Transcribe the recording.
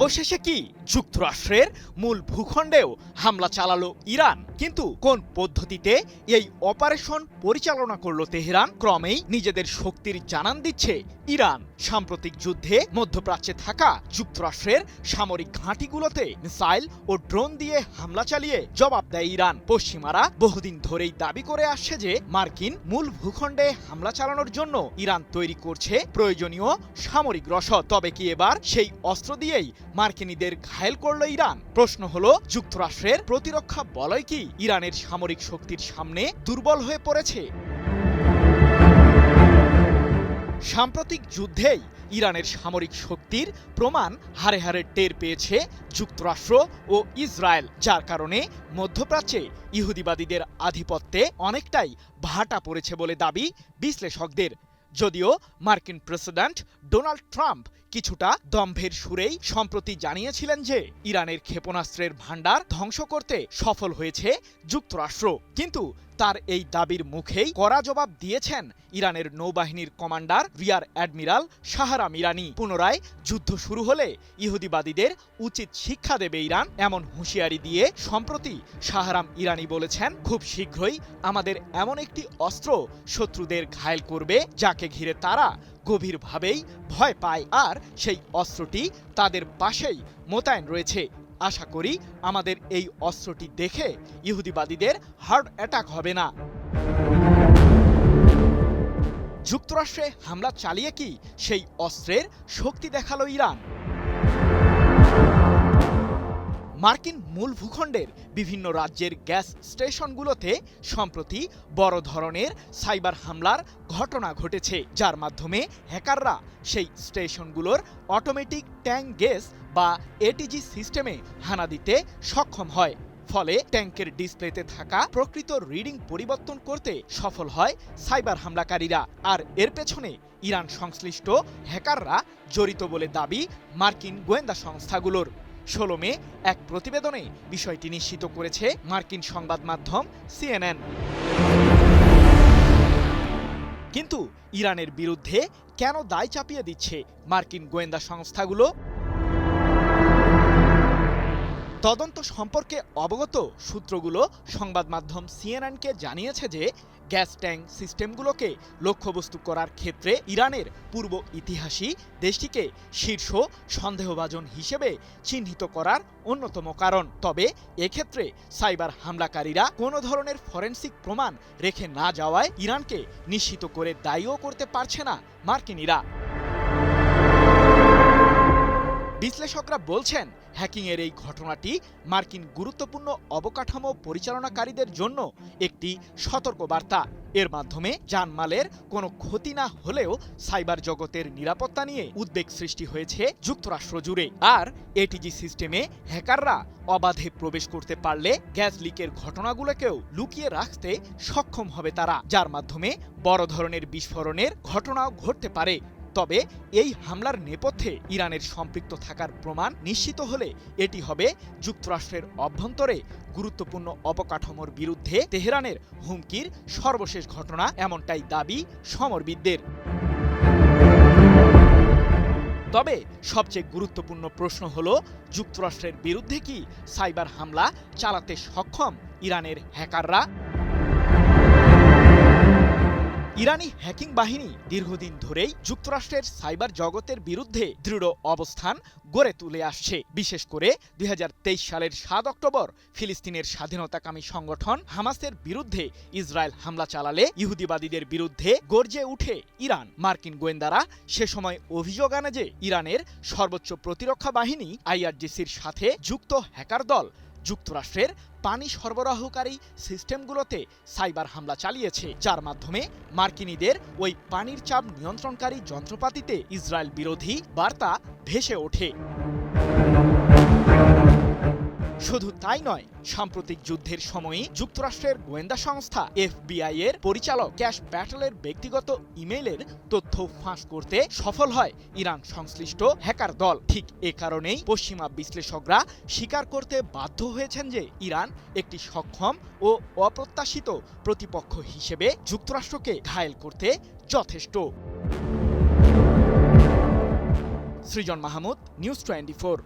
অবশেষে কি যুক্তরাষ্ট্রের মূল ভূখণ্ডেও হামলা চালালো ইরান? কিন্তু কোন পদ্ধতিতে এই অপারেশন পরিচালনা করলো তেহরান? ক্রমেই নিজেদের শক্তির জানান দিচ্ছে ইরান। সাম্প্রতিক যুদ্ধে মধ্যপ্রাচ্যে থাকা যুক্তরাষ্ট্রের সামরিক ঘাঁটিগুলোতে মিসাইল ও ড্রোন দিয়ে হামলা চালিয়ে জবাব দেয় ইরান। পশ্চিমারা বহুদিন ধরেই দাবি করে আসছে যে মার্কিন মূল ভূখণ্ডে হামলা চালানোর জন্য ইরান তৈরি করছে প্রয়োজনীয় সামরিক রসদ। তবে কি এবার সেই অস্ত্র দিয়েই মার্কিনীদের ঘায়েল করল ইরান? প্রশ্ন হলো, যুক্তরাষ্ট্রের প্রতিরক্ষা বলয় কি ইরানের সামরিক শক্তির সামনে দুর্বল হয়ে পড়েছে? সাম্প্রতিক যুদ্ধেই ইরানের সামরিক শক্তির প্রমাণ হারে হারে টের পেয়েছে যুক্তরাষ্ট্র ও ইসরায়েল, যার কারণে মধ্যপ্রাচ্যে ইহুদিবাদীদের আধিপত্যে অনেকটাই ভাটা পড়েছে বলে দাবি বিশ্লেষকদের। যদিও মার্কিন প্রেসিডেন্ট ডোনাল্ড ট্রাম্প কিছুটা দম্ভের সুরেই সম্প্রতি জানিয়েছিলেন যে ইরানের ক্ষেপণাস্ত্রের ভান্ডার ধ্বংস করতে সফল হয়েছে যুক্তরাষ্ট্র, কিন্তু তার এই দাবির মুখেই কড়া জবাব দিয়েছেন ইরানের নৌবাহিনীর কমান্ডার রিয়ার অ্যাডমিরাল শাহরাম ইরানি। পুনরায় যুদ্ধ শুরু হলে ইহুদিবাদীদের উচিত শিক্ষা দেবে ইরান, এমন হুঁশিয়ারি দিয়ে সম্প্রতি শাহরাম ইরানি বলেছেন, খুব শীঘ্রই আমাদের এমন একটি অস্ত্র শত্রুদের ঘায়েল করবে যাকে ঘিরে তারা গভীরভাবেই ভয় পায়, আর সেই অস্ত্রটি তাদের পাশেই মোতায়েন রয়েছে। আশা করি আমাদের এই অস্ত্রটি দেখে ইহুদিবাদীদের হার্ট অ্যাটাক হবে না। যুক্তরাষ্ট্রে হামলা চালিয়ে কি সেই অস্ত্রের শক্তি দেখালো ইরান? মার্কিন মূল ভূখণ্ডের বিভিন্ন রাজ্যের গ্যাস স্টেশনগুলোতে সম্প্রতি বড় ধরনের সাইবার হামলার ঘটনা ঘটেছে, যার মাধ্যমে হ্যাকাররা সেই স্টেশনগুলোর অটোমেটিক ট্যাঙ্ক গেজ বা এটিজি সিস্টেমে হানা দিতে সক্ষম হয়। ফলে ট্যাঙ্কের ডিসপ্লেতে থাকা প্রকৃত রিডিং পরিবর্তন করতে সফল হয় সাইবার হামলাকারীরা। আর এর পেছনে ইরান সংশ্লিষ্ট হ্যাকাররা জড়িত বলে দাবি মার্কিন গোয়েন্দা সংস্থাগুলোর। 16 মে এক প্রতিবেদনে বিষয়টি নিশ্চিত করেছে মার্কিন সংবাদ মাধ্যম CNN। কিন্তু ইরানের বিরুদ্ধে কেন দায় চাপিয়ে দিচ্ছে মার্কিন গোয়েন্দা সংস্থাগুলো? তদন্ত সম্পর্কে অবগত সূত্রগুলো সংবাদ মাধ্যম CNN-কে জানিয়েছে যে গ্যাস ট্যাঙ্ক সিস্টেমগুলোকে লক্ষ্যবস্তু করার ক্ষেত্রে ইরানের পূর্ব ইতিহাসই দেশটিকে শীর্ষ সন্দেহভাজন হিসেবে চিহ্নিত করার অন্যতম কারণ। তবে এক্ষেত্রে সাইবার হামলাকারীরা কোনো ধরনের ফরেনসিক প্রমাণ রেখে না যাওয়ায় ইরানকে নিশ্চিত করে দায়ীও করতে পারছে না মার্কিনীরা। বিশ্লেষকরা বলছেন, হ্যাকিংয়ের এই ঘটনাটি মার্কিন গুরুত্বপূর্ণ অবকাঠামো পরিচালনাকারীদের জন্য একটি সতর্কবার্তা। এর মাধ্যমে জানমালের কোনো ক্ষতি না হলেও সাইবার জগতের নিরাপত্তা নিয়ে উদ্বেগ সৃষ্টি হয়েছে যুক্তরাষ্ট্র জুড়ে। আর এটিজি সিস্টেমে হ্যাকাররা অবাধে প্রবেশ করতে পারলে গ্যাস লিকের ঘটনাগুলোকেও লুকিয়ে রাখতে সক্ষম হবে তারা, যার মাধ্যমে বড় ধরনের বিস্ফোরণের ঘটনাও ঘটতে পারে। তবে এই হামলার নেপথ্যে ইরানের সম্পৃক্ত থাকার প্রমাণ নিশ্চিত হলে এটি হবে যুক্তরাষ্ট্রের অভ্যন্তরে গুরুত্বপূর্ণ অবকাঠামোর বিরুদ্ধে তেহরানের হুমকির সর্বশেষ ঘটনা, এমনটাই দাবি সমরবিদদের। তবে সবচেয়ে গুরুত্বপূর্ণ প্রশ্ন হলো, যুক্তরাষ্ট্রের বিরুদ্ধে কি সাইবার হামলা চালাতে সক্ষম ইরানের হ্যাকাররা? ইরানি হ্যাকিং বাহিনী দীর্ঘদিন ধরেই যুক্তরাষ্ট্রের সাইবার জগতের বিরুদ্ধে দৃঢ় অবস্থান গড়ে তুলে আসছে। বিশেষ করে 2023 সালের 7 অক্টোবর ফিলিস্তিনের স্বাধীনতাকামী সংগঠন হামাসের বিরুদ্ধে ইসরায়েল হামলা চালালে ইহুদিবাদীদের বিরুদ্ধে গর্জে উঠে ইরান। মার্কিন গোয়েন্দারা সে সময় অভিযোগ আনে যে ইরানের সর্বোচ্চ প্রতিরক্ষা বাহিনী IRGCর সাথে যুক্ত হ্যাকার দল যুক্তরাষ্ট্রের পানি সরবরাহকারী সিস্টেমগুলোতে সাইবার হামলা চালিয়েছে, যার মাধ্যমে মার্কিনীদের ওই পানির চাপ নিয়ন্ত্রণকারী যন্ত্রপাতিতে ইসরায়েল বিরোধী বার্তা ভেসে ওঠে। শুধু তাই নয়, সাম্প্রতিক যুদ্ধের সময়ই যুক্তরাষ্ট্রের গোয়েন্দা সংস্থা FBI এর পরিচালক ক্যাশ প্যাটেলের ব্যক্তিগত ইমেইলের তথ্য ফাঁস করতে সফল হয় ইরান সংশ্লিষ্ট হ্যাকার দল। ঠিক এ কারণেই পশ্চিমা বিশ্লেষকরা স্বীকার করতে বাধ্য হয়েছেন যে ইরান একটি সক্ষম ও অপ্রত্যাশিত প্রতিপক্ষ হিসেবে যুক্তরাষ্ট্রকে ঘায়েল করতে যথেষ্ট। সৃজন মাহমুদ, নিউজ 24।